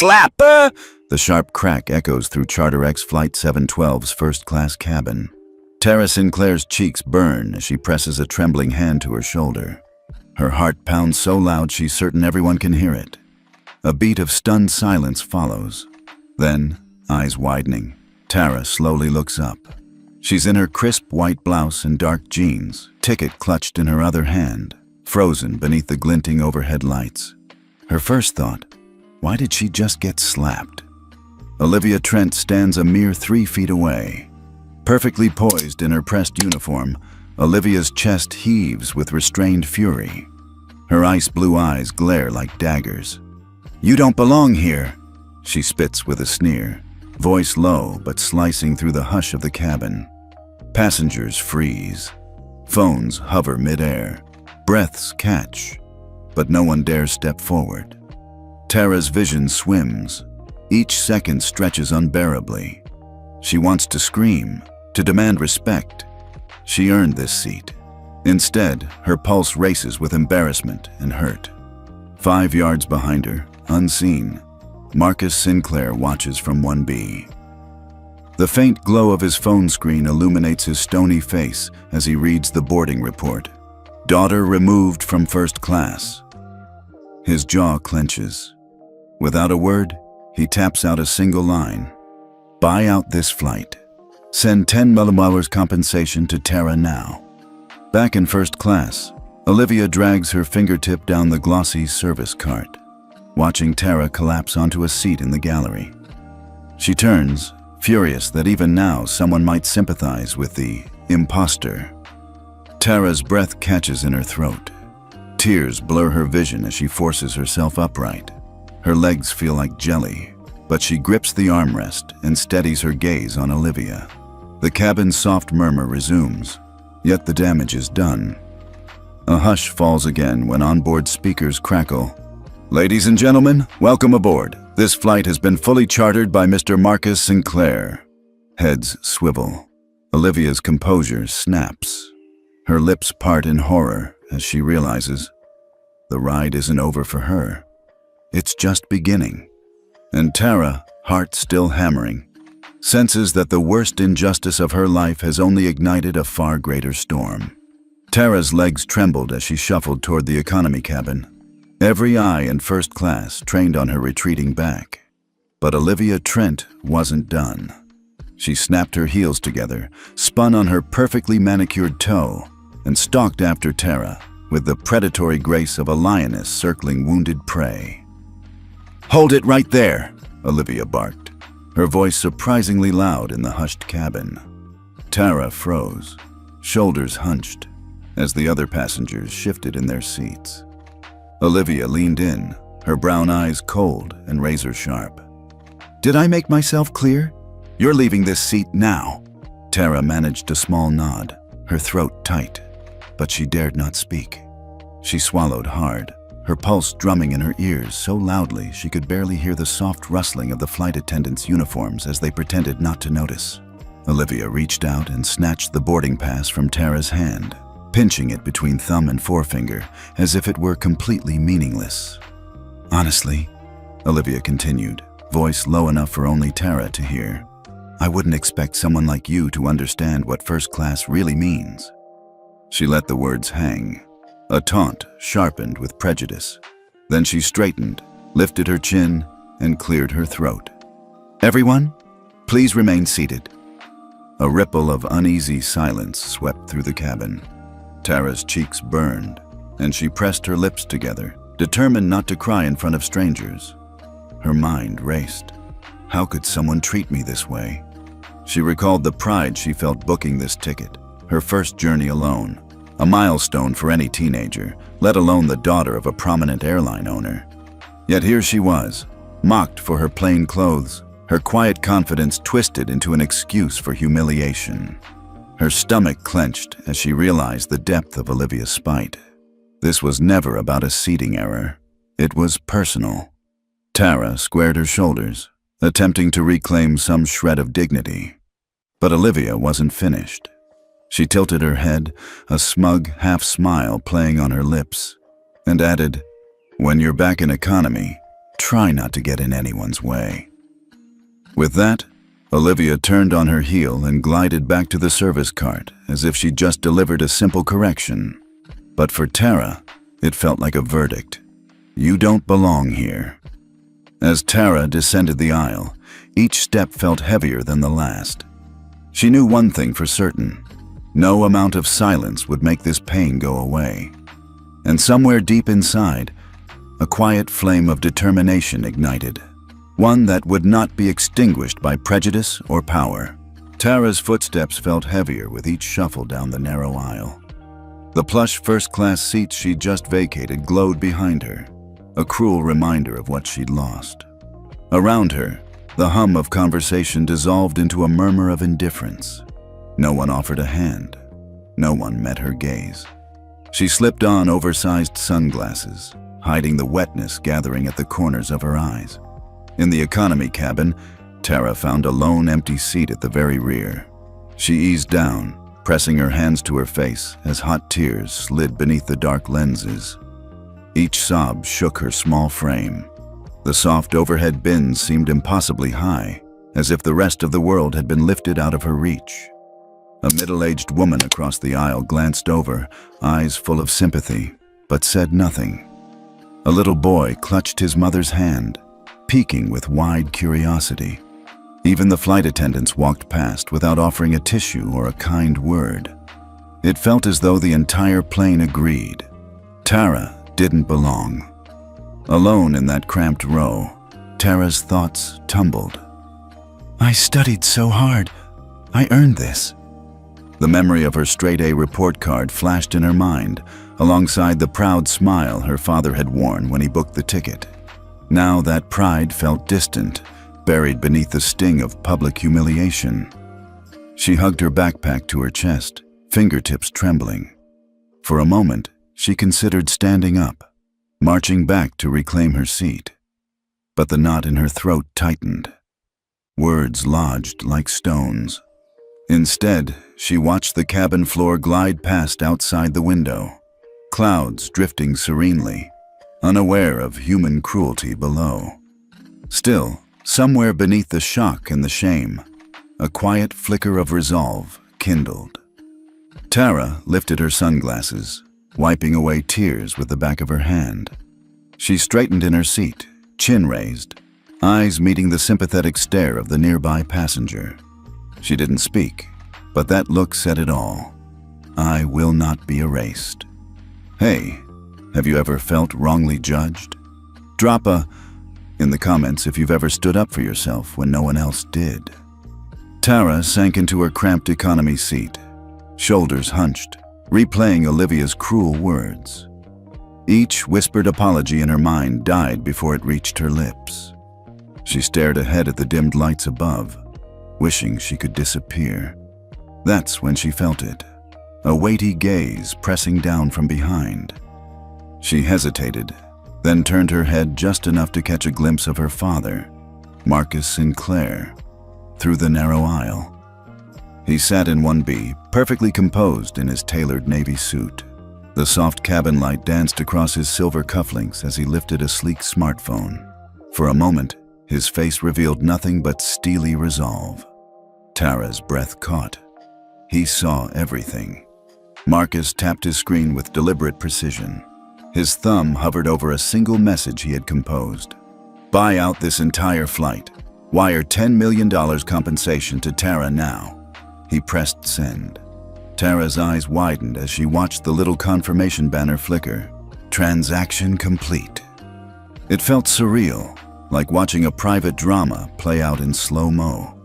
slap! The sharp crack echoes through Charter X Flight 712's first-class cabin. Tara Sinclair's cheeks burn as she presses a trembling hand to her shoulder. Her heart pounds so loud she's certain everyone can hear it. A beat of stunned silence follows. Then, eyes widening, Tara slowly looks up. She's in her crisp white blouse and dark jeans, ticket clutched in her other hand, frozen beneath the glinting overhead lights. Her first thought, why did she just get slapped? Olivia Trent stands a mere 3 feet away. Perfectly poised in her pressed uniform, Olivia's chest heaves with restrained fury. Her ice blue eyes glare like daggers. "You don't belong here," she spits with a sneer, voice low but slicing through the hush of the cabin. Passengers freeze. Phones hover midair. Breaths catch, but no one dares step forward. Tara's vision swims. Each second stretches unbearably. She wants to scream, to demand respect. She earned this seat. Instead, her pulse races with embarrassment and hurt. 5 yards behind her, unseen, Marcus Sinclair watches from 1B. The faint glow of his phone screen illuminates his stony face as he reads the boarding report. Daughter removed from first class. His jaw clenches. Without a word, he taps out a single line. Buy out this flight. Send $10 million compensation to Tara now. Back in first class, Olivia drags her fingertip down the glossy service cart, watching Tara collapse onto a seat in the gallery. She turns, furious that even now someone might sympathize with the imposter. Tara's breath catches in her throat. Tears blur her vision as she forces herself upright. Her legs feel like jelly, but she grips the armrest and steadies her gaze on Olivia. The cabin's soft murmur resumes, yet the damage is done. A hush falls again when onboard speakers crackle. "Ladies and gentlemen, welcome aboard. This flight has been fully chartered by Mr. Marcus Sinclair." Heads swivel. Olivia's composure snaps. Her lips part in horror as she realizes the ride isn't over for her. It's just beginning. And Tara, heart still hammering, senses that the worst injustice of her life has only ignited a far greater storm. Tara's legs trembled as she shuffled toward the economy cabin. Every eye in first class trained on her retreating back. But Olivia Trent wasn't done. She snapped her heels together, spun on her perfectly manicured toe, and stalked after Tara with the predatory grace of a lioness circling wounded prey. "Hold it right there," Olivia barked, her voice surprisingly loud in the hushed cabin. Tara froze, shoulders hunched, as the other passengers shifted in their seats. Olivia leaned in, her brown eyes cold and razor-sharp. "Did I make myself clear? You're leaving this seat now." Tara managed a small nod, her throat tight, but she dared not speak. She swallowed hard, her pulse drumming in her ears so loudly she could barely hear the soft rustling of the flight attendants' uniforms as they pretended not to notice. Olivia reached out and snatched the boarding pass from Tara's hand, pinching it between thumb and forefinger as if it were completely meaningless. "Honestly," Olivia continued, voice low enough for only Tara to hear, "I wouldn't expect someone like you to understand what first class really means." She let the words hang, a taunt sharpened with prejudice. Then she straightened, lifted her chin, and cleared her throat. "Everyone, please remain seated." A ripple of uneasy silence swept through the cabin. Tara's cheeks burned, and she pressed her lips together, determined not to cry in front of strangers. Her mind raced. How could someone treat me this way? She recalled the pride she felt booking this ticket, her first journey alone, a milestone for any teenager, let alone the daughter of a prominent airline owner. Yet here she was, mocked for her plain clothes, her quiet confidence twisted into an excuse for humiliation. Her stomach clenched as she realized the depth of Olivia's spite. This was never about a seating error. It was personal. Tara squared her shoulders, attempting to reclaim some shred of dignity. But Olivia wasn't finished. She tilted her head, a smug half-smile playing on her lips, and added, "When you're back in economy, try not to get in anyone's way. With that, Olivia turned on her heel and glided back to the service cart as if she'd just delivered a simple correction. But for Tara, it felt like a verdict. You don't belong here. As Tara descended the aisle, each step felt heavier than the last. She knew one thing for certain. No amount of silence would make this pain go away. And somewhere deep inside, a quiet flame of determination ignited. One that would not be extinguished by prejudice or power. Tara's footsteps felt heavier with each shuffle down the narrow aisle. The plush first-class seats she'd just vacated glowed behind her, a cruel reminder of what she'd lost. Around her, the hum of conversation dissolved into a murmur of indifference. No one offered a hand. No one met her gaze. She slipped on oversized sunglasses, hiding the wetness gathering at the corners of her eyes. In the economy cabin, Tara found a lone empty seat at the very rear. She eased down, pressing her hands to her face as hot tears slid beneath the dark lenses. Each sob shook her small frame. The soft overhead bins seemed impossibly high, as if the rest of the world had been lifted out of her reach. A middle-aged woman across the aisle glanced over, eyes full of sympathy, but said nothing. A little boy clutched his mother's hand, peeking with wide curiosity. Even the flight attendants walked past without offering a tissue or a kind word. It felt as though the entire plane agreed. Tara didn't belong. Alone in that cramped row, Tara's thoughts tumbled. I studied so hard. I earned this. The memory of her straight-A report card flashed in her mind, alongside the proud smile her father had worn when he booked the ticket. Now that pride felt distant, buried beneath the sting of public humiliation. She hugged her backpack to her chest, fingertips trembling. For a moment, she considered standing up, marching back to reclaim her seat. But the knot in her throat tightened. Words lodged like stones. Instead, she watched the cabin floor glide past outside the window, clouds drifting serenely, unaware of human cruelty below. Still, somewhere beneath the shock and the shame, a quiet flicker of resolve kindled. Tara lifted her sunglasses, wiping away tears with the back of her hand. She straightened in her seat, chin raised, eyes meeting the sympathetic stare of the nearby passenger. She didn't speak, but that look said it all. I will not be erased. Hey, have you ever felt wrongly judged? Drop a in the comments if you've ever stood up for yourself when no one else did. Tara sank into her cramped economy seat, shoulders hunched, replaying Olivia's cruel words. Each whispered apology in her mind died before it reached her lips. She stared ahead at the dimmed lights above, wishing she could disappear. That's when she felt it, a weighty gaze pressing down from behind. She hesitated, then turned her head just enough to catch a glimpse of her father, Marcus Sinclair, through the narrow aisle. He sat in 1B, perfectly composed in his tailored navy suit. The soft cabin light danced across his silver cufflinks as he lifted a sleek smartphone. For a moment, his face revealed nothing but steely resolve. Tara's breath caught. He saw everything. Marcus tapped his screen with deliberate precision. His thumb hovered over a single message he had composed. Buy out this entire flight. Wire $10 million compensation to Tara now. He pressed send. Tara's eyes widened as she watched the little confirmation banner flicker. Transaction complete. It felt surreal, like watching a private drama play out in slow-mo.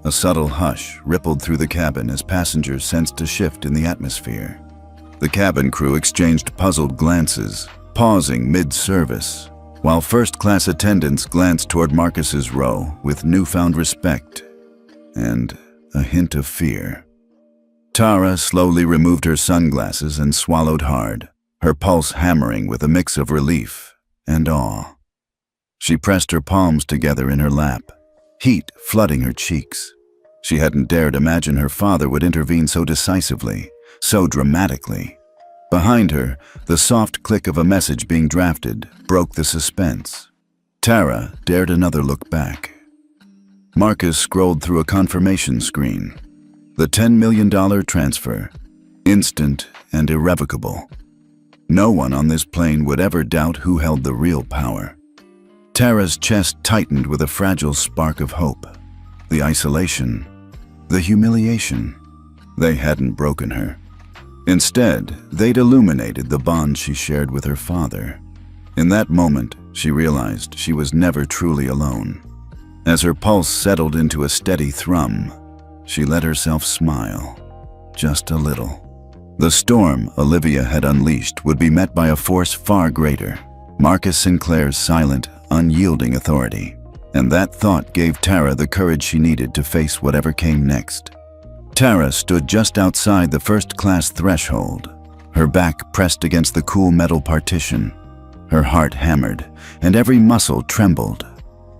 A subtle hush rippled through the cabin as passengers sensed a shift in the atmosphere. The cabin crew exchanged puzzled glances, pausing mid-service, while first-class attendants glanced toward Marcus's row with newfound respect and a hint of fear. Tara slowly removed her sunglasses and swallowed hard, her pulse hammering with a mix of relief and awe. She pressed her palms together in her lap, heat flooding her cheeks. She hadn't dared imagine her father would intervene so decisively, so dramatically. Behind her, the soft click of a message being drafted broke the suspense. Tara dared another look back. Marcus scrolled through a confirmation screen. The $10 million transfer, instant and irrevocable. No one on this plane would ever doubt who held the real power. Tara's chest tightened with a fragile spark of hope. The isolation, the humiliation, they hadn't broken her. Instead, they'd illuminated the bond she shared with her father. In that moment, she realized she was never truly alone. As her pulse settled into a steady thrum, she let herself smile, just a little. The storm Olivia had unleashed would be met by a force far greater, Marcus Sinclair's silent, unyielding authority. And that thought gave Tara the courage she needed to face whatever came next. Tara stood just outside the first-class threshold, her back pressed against the cool metal partition. Her heart hammered, and every muscle trembled.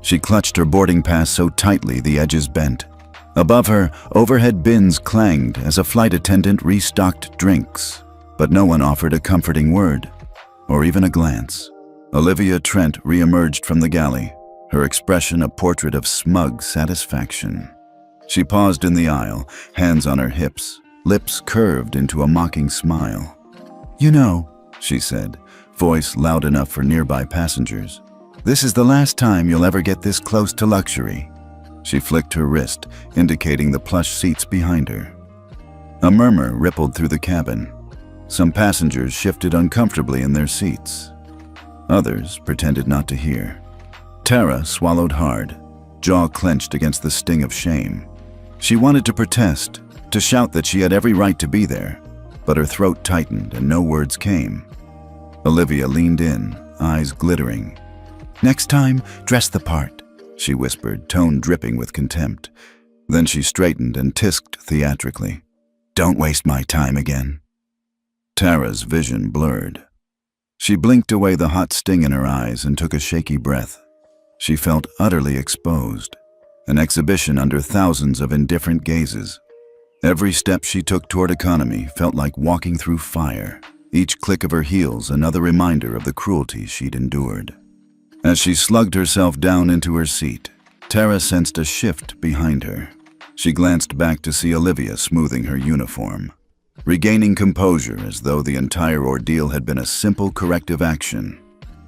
She clutched her boarding pass so tightly the edges bent. Above her, overhead bins clanged as a flight attendant restocked drinks, but no one offered a comforting word, or even a glance. Olivia Trent re-emerged from the galley, her expression a portrait of smug satisfaction. She paused in the aisle, hands on her hips, lips curved into a mocking smile. "You know," she said, voice loud enough for nearby passengers, "this is the last time you'll ever get this close to luxury." She flicked her wrist, indicating the plush seats behind her. A murmur rippled through the cabin. Some passengers shifted uncomfortably in their seats. Others pretended not to hear. Tara swallowed hard, jaw clenched against the sting of shame. She wanted to protest, to shout that she had every right to be there, but her throat tightened and no words came. Olivia leaned in, eyes glittering. "Next time, dress the part," she whispered, tone dripping with contempt. Then she straightened and tisked theatrically. "Don't waste my time again." Tara's vision blurred. She blinked away the hot sting in her eyes and took a shaky breath. She felt utterly exposed, an exhibition under thousands of indifferent gazes. Every step she took toward economy felt like walking through fire, each click of her heels another reminder of the cruelty she'd endured. As she slugged herself down into her seat, Tara sensed a shift behind her. She glanced back to see Olivia smoothing her uniform, regaining composure as though the entire ordeal had been a simple corrective action.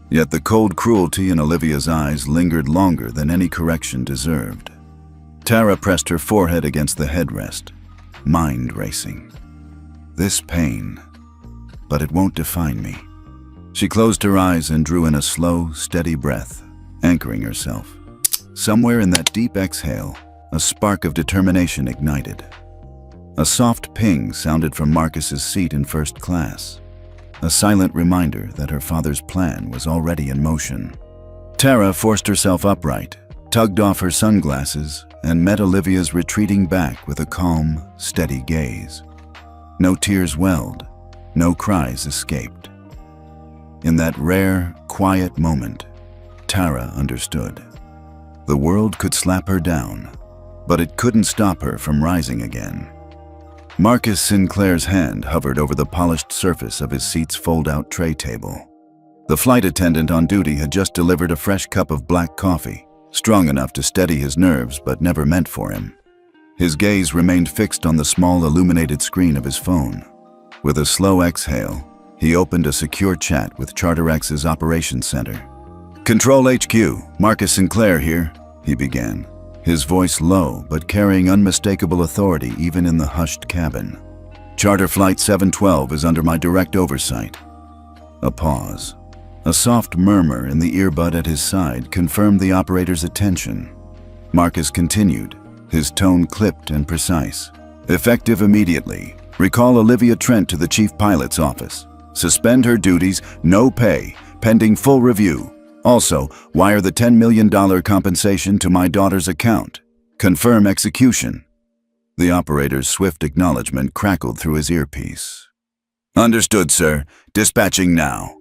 Yet the cold cruelty in Olivia's eyes lingered longer than any correction deserved. Tara pressed her forehead against the headrest, mind racing. This pain, but it won't define me. She closed her eyes and drew in a slow, steady breath, anchoring herself. Somewhere in that deep exhale, a spark of determination ignited. A soft ping sounded from Marcus's seat in first class, a silent reminder that her father's plan was already in motion. Tara forced herself upright, tugged off her sunglasses, and met Olivia's retreating back with a calm, steady gaze. No tears welled, no cries escaped. In that rare, quiet moment, Tara understood. The world could slap her down, but it couldn't stop her from rising again. Marcus Sinclair's hand hovered over the polished surface of his seat's fold-out tray table. The flight attendant on duty had just delivered a fresh cup of black coffee, strong enough to steady his nerves but never meant for him. His gaze remained fixed on the small illuminated screen of his phone. With a slow exhale, he opened a secure chat with CharterX's operations center. "Control HQ, Marcus Sinclair here," he began, his voice low but carrying unmistakable authority even in the hushed cabin. "Charter Flight 712 is under my direct oversight." A pause. A soft murmur in the earbud at his side confirmed the operator's attention. Marcus continued, his tone clipped and precise. "Effective immediately. Recall Olivia Trent to the chief pilot's office. Suspend her duties, no pay, pending full review. Also, wire the $10 million compensation to my daughter's account. Confirm execution." The operator's swift acknowledgement crackled through his earpiece. "Understood, sir. Dispatching now."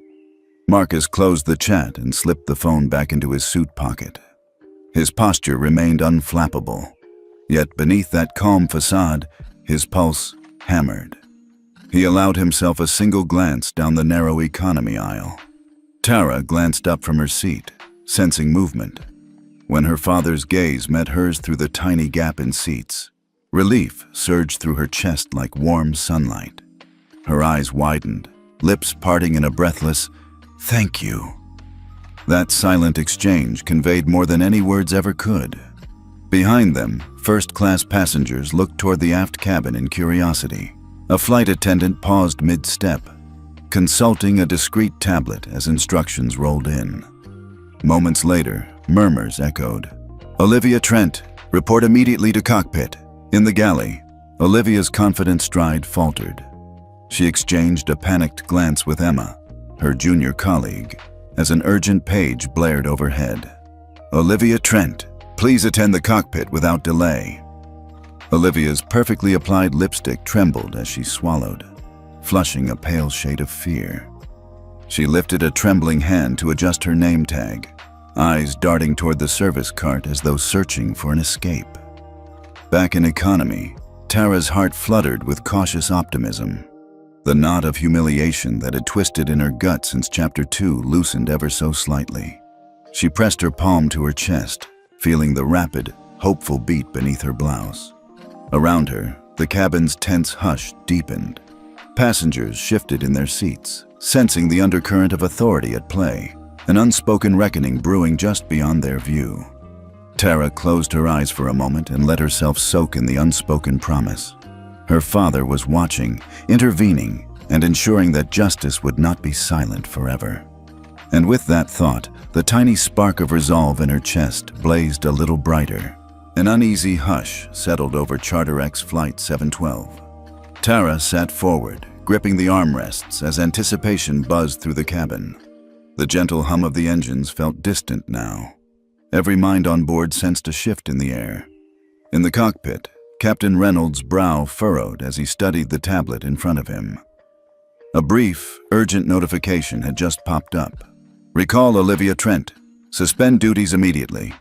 Marcus closed the chat and slipped the phone back into his suit pocket. His posture remained unflappable, yet beneath that calm facade, his pulse hammered. He allowed himself a single glance down the narrow economy aisle. Tara glanced up from her seat, sensing movement. When her father's gaze met hers through the tiny gap in seats, relief surged through her chest like warm sunlight. Her eyes widened, lips parting in a breathless, "Thank you." That silent exchange conveyed more than any words ever could. Behind them, first-class passengers looked toward the aft cabin in curiosity. A flight attendant paused mid-step, consulting a discreet tablet as instructions rolled in. Moments later, murmurs echoed. "Olivia Trent, report immediately to cockpit." In the galley, Olivia's confident stride faltered. She exchanged a panicked glance with Emma, her junior colleague, as an urgent page blared overhead. "Olivia Trent, please attend the cockpit without delay." Olivia's perfectly applied lipstick trembled as she swallowed, flushing a pale shade of fear. She lifted a trembling hand to adjust her name tag, eyes darting toward the service cart as though searching for an escape. Back in economy, Tara's heart fluttered with cautious optimism. The knot of humiliation that had twisted in her gut since Chapter 2 loosened ever so slightly. She pressed her palm to her chest, feeling the rapid, hopeful beat beneath her blouse. Around her, the cabin's tense hush deepened. Passengers shifted in their seats, sensing the undercurrent of authority at play, an unspoken reckoning brewing just beyond their view. Tara closed her eyes for a moment and let herself soak in the unspoken promise. Her father was watching, intervening, and ensuring that justice would not be silent forever. And with that thought, the tiny spark of resolve in her chest blazed a little brighter. An uneasy hush settled over Charter X Flight 712. Tara sat forward, gripping the armrests as anticipation buzzed through the cabin. The gentle hum of the engines felt distant now. Every mind on board sensed a shift in the air. In the cockpit, Captain Reynolds' brow furrowed as he studied the tablet in front of him. A brief, urgent notification had just popped up. "Recall Olivia Trent. Suspend duties immediately."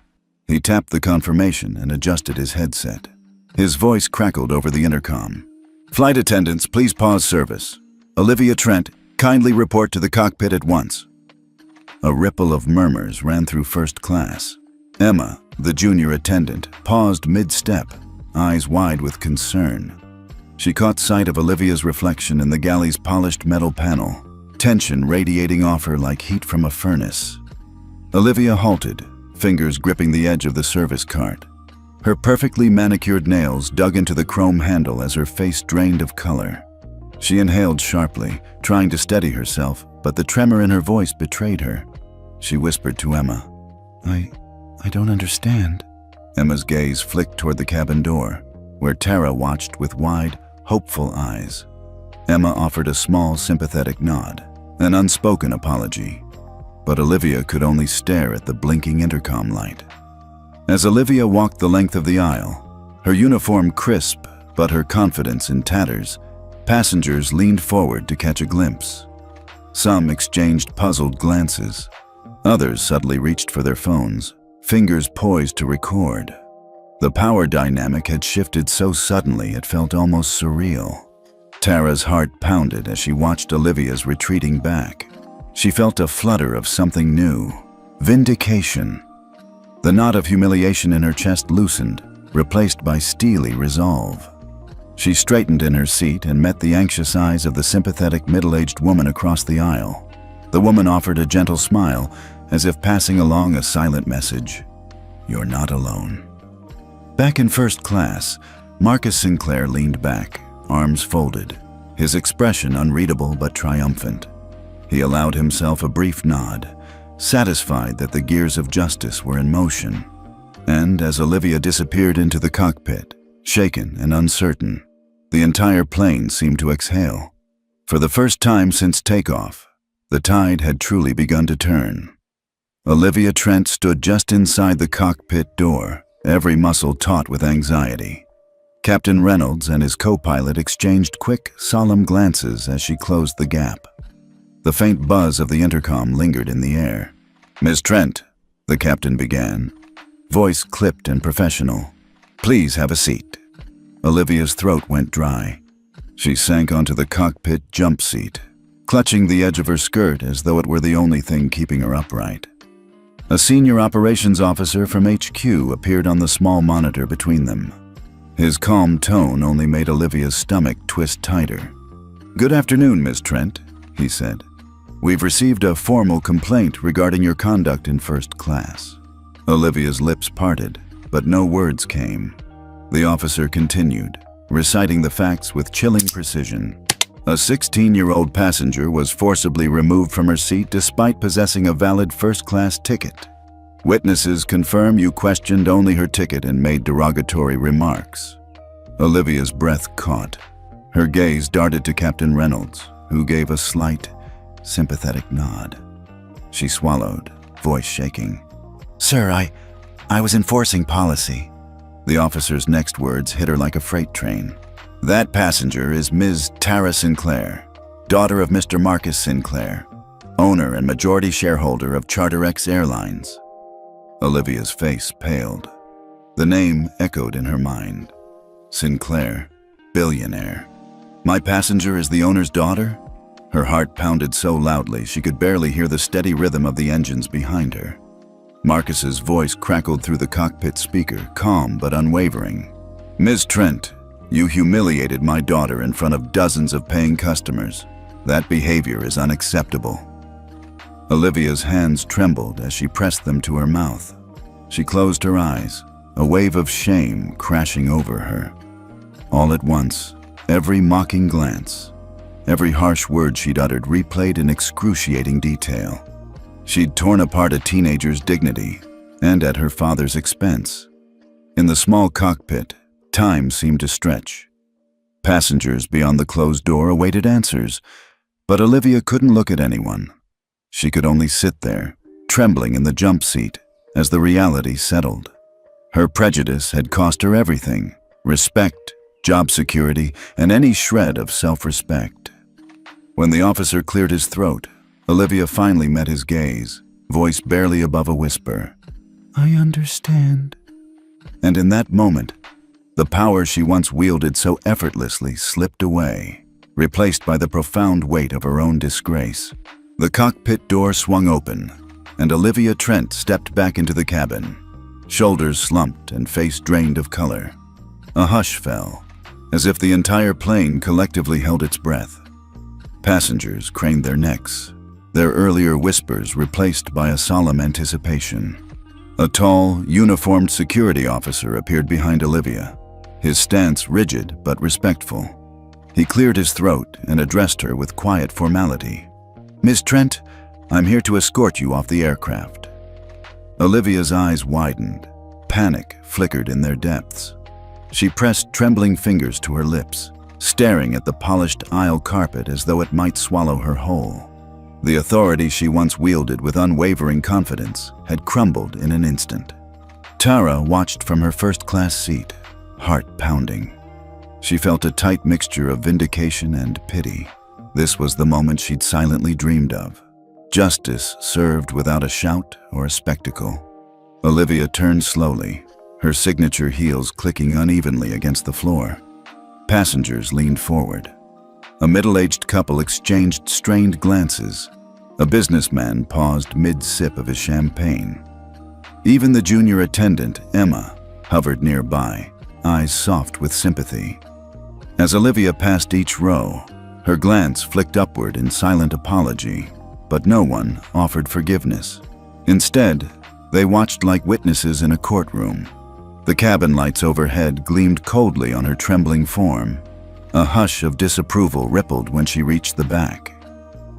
He tapped the confirmation and adjusted his headset. His voice crackled over the intercom. "Flight attendants, please pause service. Olivia Trent, kindly report to the cockpit at once." A ripple of murmurs ran through first class. Emma, the junior attendant, paused mid-step, eyes wide with concern. She caught sight of Olivia's reflection in the galley's polished metal panel, tension radiating off her like heat from a furnace. Olivia halted, fingers gripping the edge of the service cart. Her perfectly manicured nails dug into the chrome handle as her face drained of color. She inhaled sharply, trying to steady herself, but the tremor in her voice betrayed her. She whispered to Emma, I don't understand." Emma's gaze flicked toward the cabin door, where Tara watched with wide, hopeful eyes. Emma offered a small, sympathetic nod, an unspoken apology, but Olivia could only stare at the blinking intercom light. As Olivia walked the length of the aisle, her uniform crisp but her confidence in tatters, passengers leaned forward to catch a glimpse. Some exchanged puzzled glances. Others suddenly reached for their phones, fingers poised to record. The power dynamic had shifted so suddenly it felt almost surreal. Tara's heart pounded as she watched Olivia's retreating back. She felt a flutter of something new. Vindication. The knot of humiliation in her chest loosened, replaced by steely resolve. She straightened in her seat and met the anxious eyes of the sympathetic middle-aged woman across the aisle. The woman offered a gentle smile, as if passing along a silent message. "You're not alone." Back in first class, Marcus Sinclair leaned back, arms folded, his expression unreadable but triumphant. He allowed himself a brief nod, satisfied that the gears of justice were in motion. And as Olivia disappeared into the cockpit, shaken and uncertain, the entire plane seemed to exhale. For the first time since takeoff, the tide had truly begun to turn. Olivia Trent stood just inside the cockpit door, every muscle taut with anxiety. Captain Reynolds and his co-pilot exchanged quick, solemn glances as she closed the gap. The faint buzz of the intercom lingered in the air. "Miss Trent," the captain began, voice clipped and professional. "Please have a seat." Olivia's throat went dry. She sank onto the cockpit jump seat, clutching the edge of her skirt as though it were the only thing keeping her upright. A senior operations officer from HQ appeared on the small monitor between them. His calm tone only made Olivia's stomach twist tighter. "Good afternoon, Ms. Trent," he said. "We've received a formal complaint regarding your conduct in first class." Olivia's lips parted, but no words came. The officer continued, reciting the facts with chilling precision. A 16-year-old passenger was forcibly removed from her seat despite possessing a valid first-class ticket. Witnesses confirm you questioned only her ticket and made derogatory remarks. Olivia's breath caught. Her gaze darted to Captain Reynolds, who gave a slight, sympathetic nod. She swallowed, voice shaking. "Sir, I was enforcing policy." The officer's next words hit her like a freight train. "That passenger is Ms. Tara Sinclair, daughter of Mr. Marcus Sinclair, owner and majority shareholder of CharterX Airlines." Olivia's face paled. The name echoed in her mind. Sinclair, Billionaire. "My passenger is the owner's daughter?" Her heart pounded so loudly she could barely hear the steady rhythm of the engines behind her. Marcus's voice crackled through the cockpit speaker, calm but unwavering. "Ms. Trent, you humiliated my daughter in front of dozens of paying customers. That behavior is unacceptable." Olivia's hands trembled as she pressed them to her mouth. She closed her eyes, a wave of shame crashing over her. All at once, every mocking glance, every harsh word she'd uttered replayed in excruciating detail. She'd torn apart a teenager's dignity, and at her father's expense. In the small cockpit, time seemed to stretch. Passengers beyond the closed door awaited answers, but Olivia couldn't look at anyone. She could only sit there, trembling in the jump seat, as the reality settled. Her prejudice had cost her everything: respect, job security, and any shred of self-respect. When the officer cleared his throat, Olivia finally met his gaze, voice barely above a whisper. "I understand." And in that moment, the power she once wielded so effortlessly slipped away, replaced by the profound weight of her own disgrace. The cockpit door swung open, and Olivia Trent stepped back into the cabin, shoulders slumped and face drained of color. A hush fell, as if the entire plane collectively held its breath. Passengers craned their necks, their earlier whispers replaced by a solemn anticipation. A tall, uniformed security officer appeared behind Olivia, his stance rigid but respectful. He cleared his throat and addressed her with quiet formality. "Ms. Trent, I'm here to escort you off the aircraft." Olivia's eyes widened. Panic flickered in their depths. She pressed trembling fingers to her lips, staring at the polished aisle carpet as though it might swallow her whole. The authority she once wielded with unwavering confidence had crumbled in an instant. Tara watched from her first-class seat, heart pounding. She felt a tight mixture of vindication and pity. This was the moment she'd silently dreamed of. Justice served without a shout or a spectacle. Olivia turned slowly, her signature heels clicking unevenly against the floor. Passengers leaned forward. A middle-aged couple exchanged strained glances. A businessman paused mid-sip of his champagne. Even the junior attendant, Emma, hovered nearby, eyes soft with sympathy. As Olivia passed each row, her glance flicked upward in silent apology, but no one offered forgiveness. Instead, they watched like witnesses in a courtroom. The cabin lights overhead gleamed coldly on her trembling form. A hush of disapproval rippled when she reached the back.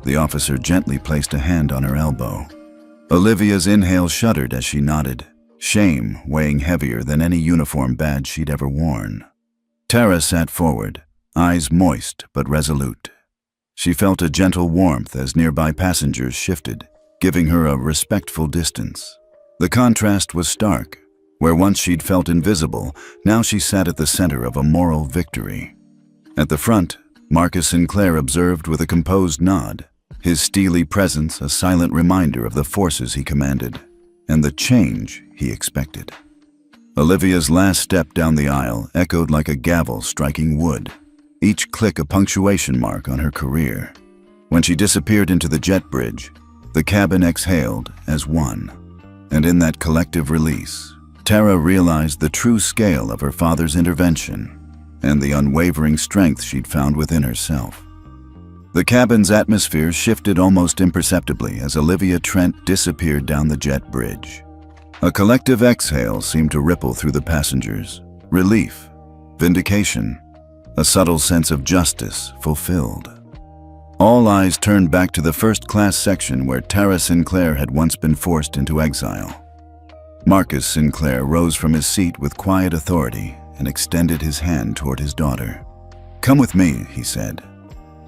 The officer gently placed a hand on her elbow. Olivia's inhale shuddered as she nodded, shame weighing heavier than any uniform badge she'd ever worn. Tara sat forward, eyes moist but resolute. She felt a gentle warmth as nearby passengers shifted, giving her a respectful distance. The contrast was stark. Where once she'd felt invisible, now she sat at the center of a moral victory. At the front, Marcus Sinclair observed with a composed nod, his steely presence a silent reminder of the forces he commanded and the change he expected. Olivia's last step down the aisle echoed like a gavel striking wood, each click a punctuation mark on her career. When she disappeared into the jet bridge, the cabin exhaled as one. And in that collective release, Tara realized the true scale of her father's intervention and the unwavering strength she'd found within herself. The cabin's atmosphere shifted almost imperceptibly as Olivia Trent disappeared down the jet bridge. A collective exhale seemed to ripple through the passengers. Relief, vindication, a subtle sense of justice fulfilled. All eyes turned back to the first-class section where Tara Sinclair had once been forced into exile. Marcus Sinclair rose from his seat with quiet authority and extended his hand toward his daughter. "Come with me," he said.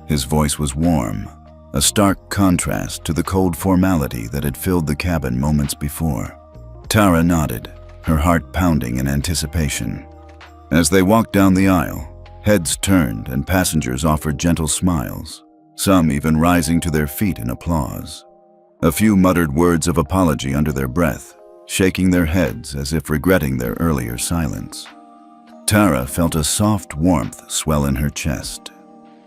His voice was warm, a stark contrast to the cold formality that had filled the cabin moments before. Tara nodded, her heart pounding in anticipation. As they walked down the aisle, heads turned and passengers offered gentle smiles, some even rising to their feet in applause. A few muttered words of apology under their breath, shaking their heads as if regretting their earlier silence. Tara felt a soft warmth swell in her chest.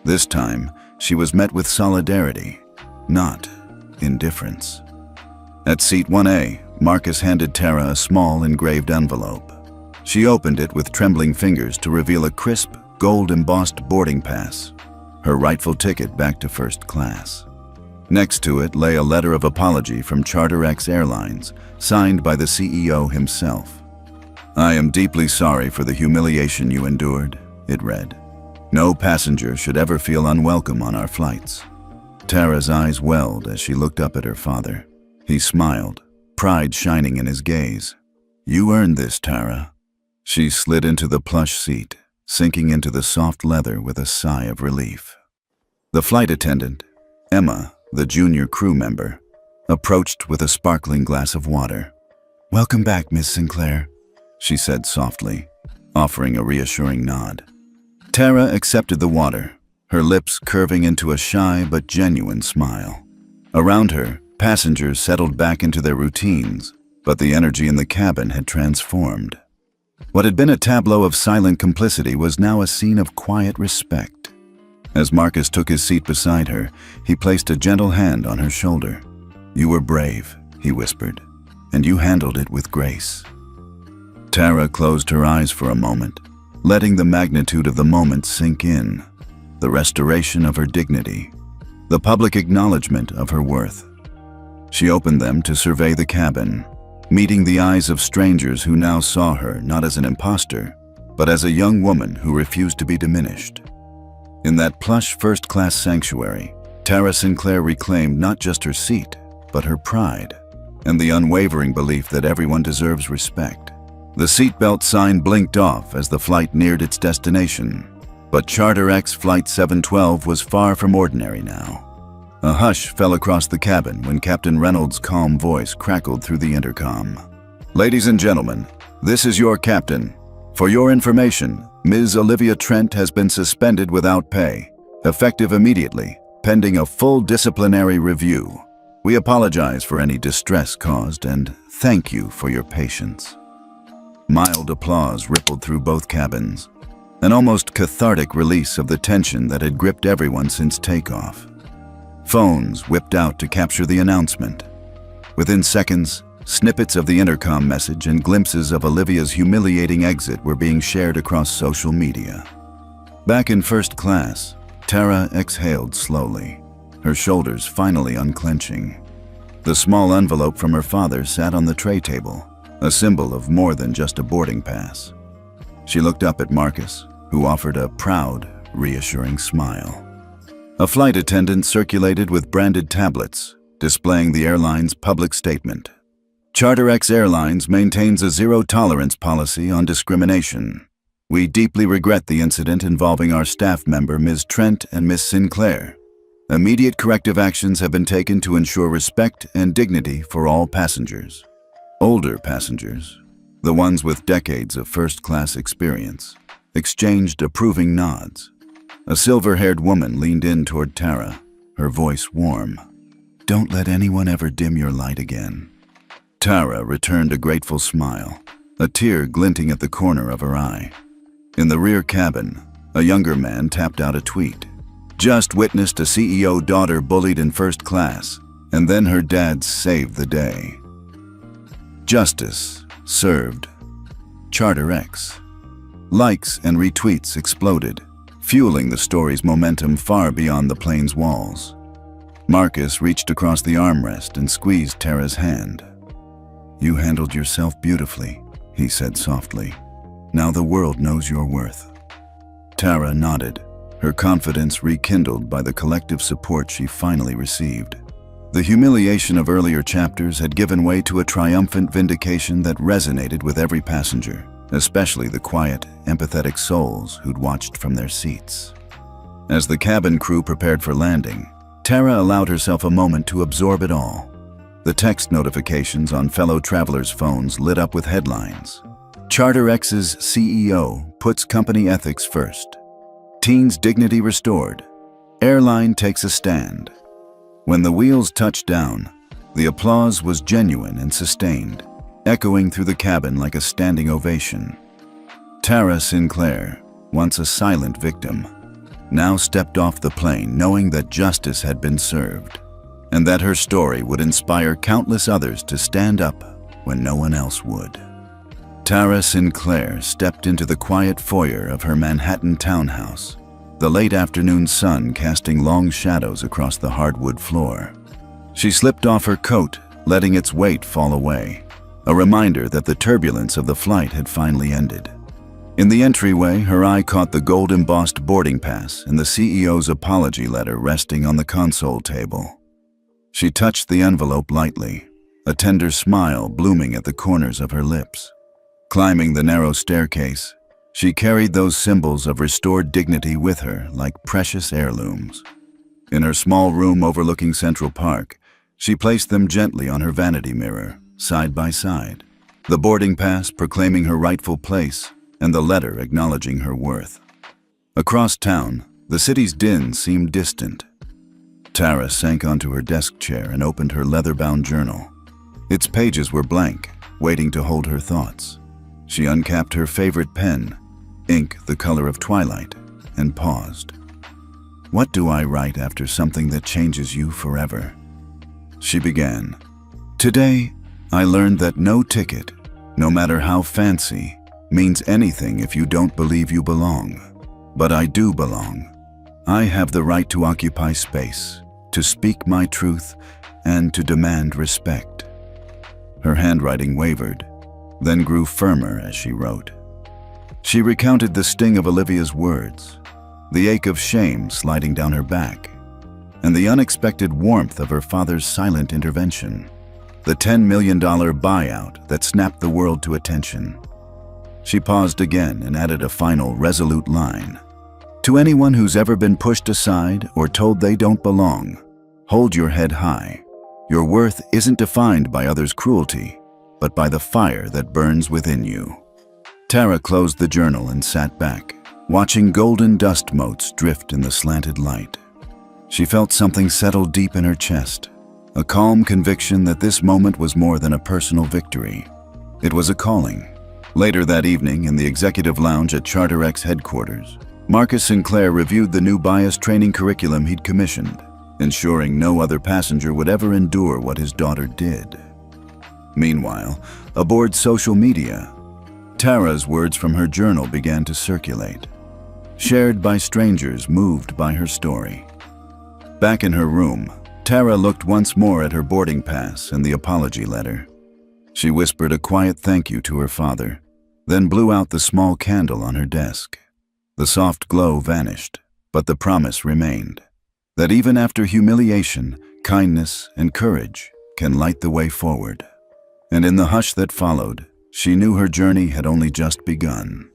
This time, she was met with solidarity, not indifference. At seat 1A, Marcus handed Tara a small engraved envelope. She opened it with trembling fingers to reveal a crisp, gold-embossed boarding pass, her rightful ticket back to first class. Next to it lay a letter of apology from CharterX Airlines, signed by the CEO himself. "I am deeply sorry for the humiliation you endured," it read. "No passenger should ever feel unwelcome on our flights." Tara's eyes welled as she looked up at her father. He smiled, pride shining in his gaze. "You earned this, Tara." She slid into the plush seat, sinking into the soft leather with a sigh of relief. The flight attendant, Emma, the junior crew member, approached with a sparkling glass of water. "Welcome back, Miss Sinclair," she said softly, offering a reassuring nod. Tara accepted the water, her lips curving into a shy but genuine smile. Around her, passengers settled back into their routines, but the energy in the cabin had transformed. What had been a tableau of silent complicity was now a scene of quiet respect. As Marcus took his seat beside her, he placed a gentle hand on her shoulder. "You were brave," he whispered, "and you handled it with grace." Tara closed her eyes for a moment, letting the magnitude of the moment sink in. The restoration of her dignity, the public acknowledgement of her worth. She opened them to survey the cabin, meeting the eyes of strangers who now saw her not as an imposter, but as a young woman who refused to be diminished. In that plush first-class sanctuary, Tara Sinclair reclaimed not just her seat, but her pride, and the unwavering belief that everyone deserves respect. The seatbelt sign blinked off as the flight neared its destination, but CharterX Flight 712 was far from ordinary now. A hush fell across the cabin when Captain Reynolds' calm voice crackled through the intercom. "Ladies and gentlemen, this is your captain. For your information, Ms. Olivia Trent has been suspended without pay, effective immediately, pending a full disciplinary review. We apologize for any distress caused and thank you for your patience." Mild applause rippled through both cabins, an almost cathartic release of the tension that had gripped everyone since takeoff. Phones whipped out to capture the announcement. Within seconds, snippets of the intercom message and glimpses of Olivia's humiliating exit were being shared across social media. Back in first class, Tara exhaled slowly, her shoulders finally unclenching. The small envelope from her father sat on the tray table, a symbol of more than just a boarding pass. She looked up at Marcus, who offered a proud, reassuring smile. A flight attendant circulated with branded tablets, displaying the airline's public statement. CharterX Airlines maintains a zero-tolerance policy on discrimination. We deeply regret the incident involving our staff member Ms. Trent and Ms. Sinclair. Immediate corrective actions have been taken to ensure respect and dignity for all passengers. Older passengers, the ones with decades of first-class experience, exchanged approving nods. A silver-haired woman leaned in toward Tara, her voice warm. "Don't let anyone ever dim your light again." Tara returned a grateful smile, a tear glinting at the corner of her eye. In the rear cabin, a younger man tapped out a tweet. "Just witnessed a CEO daughter bullied in first class, and then her dad saved the day." Justice served. Charter X. Likes and retweets exploded, fueling the story's momentum far beyond the plane's walls. Marcus reached across the armrest and squeezed Tara's hand. "You handled yourself beautifully," he said softly. "Now the world knows your worth." Tara nodded, her confidence rekindled by the collective support she finally received. The humiliation of earlier chapters had given way to a triumphant vindication that resonated with every passenger, especially the quiet, empathetic souls who'd watched from their seats. As the cabin crew prepared for landing, Tara allowed herself a moment to absorb it all. The text notifications on fellow travelers' phones lit up with headlines. Charter X's CEO puts company ethics first. Teens' dignity restored. Airline takes a stand. When the wheels touched down, the applause was genuine and sustained, echoing through the cabin like a standing ovation. Tara Sinclair, once a silent victim, now stepped off the plane knowing that justice had been served, and that her story would inspire countless others to stand up when no one else would. Tara Sinclair stepped into the quiet foyer of her Manhattan townhouse, the late afternoon sun casting long shadows across the hardwood floor. She slipped off her coat, letting its weight fall away, a reminder that the turbulence of the flight had finally ended. In the entryway, her eye caught the gold-embossed boarding pass and the CEO's apology letter resting on the console table. She touched the envelope lightly, a tender smile blooming at the corners of her lips. Climbing the narrow staircase, she carried those symbols of restored dignity with her like precious heirlooms. In her small room overlooking Central Park, she placed them gently on her vanity mirror, side by side, the boarding pass proclaiming her rightful place and the letter acknowledging her worth. Across town, the city's din seemed distant. Tara sank onto her desk chair and opened her leather-bound journal. Its pages were blank, waiting to hold her thoughts. She uncapped her favorite pen, ink the color of twilight, and paused. "What do I write after something that changes you forever?" She began. "Today, I learned that no ticket, no matter how fancy, means anything if you don't believe you belong. But I do belong. I have the right to occupy space, to speak my truth, and to demand respect." Her handwriting wavered, then grew firmer as she wrote. She recounted the sting of Olivia's words, the ache of shame sliding down her back, and the unexpected warmth of her father's silent intervention, the $10 million buyout that snapped the world to attention. She paused again and added a final resolute line. "To anyone who's ever been pushed aside or told they don't belong, hold your head high. Your worth isn't defined by others' cruelty, but by the fire that burns within you." Tara closed the journal and sat back, watching golden dust motes drift in the slanted light. She felt something settle deep in her chest, a calm conviction that this moment was more than a personal victory. It was a calling. Later that evening, in the executive lounge at Charter X headquarters, Marcus Sinclair reviewed the new bias training curriculum he'd commissioned, ensuring no other passenger would ever endure what his daughter did. Meanwhile, aboard social media, Tara's words from her journal began to circulate, shared by strangers moved by her story. Back in her room, Tara looked once more at her boarding pass and the apology letter. She whispered a quiet thank you to her father, then blew out the small candle on her desk. The soft glow vanished, but the promise remained, that even after humiliation, kindness and courage can light the way forward. And in the hush that followed, she knew her journey had only just begun.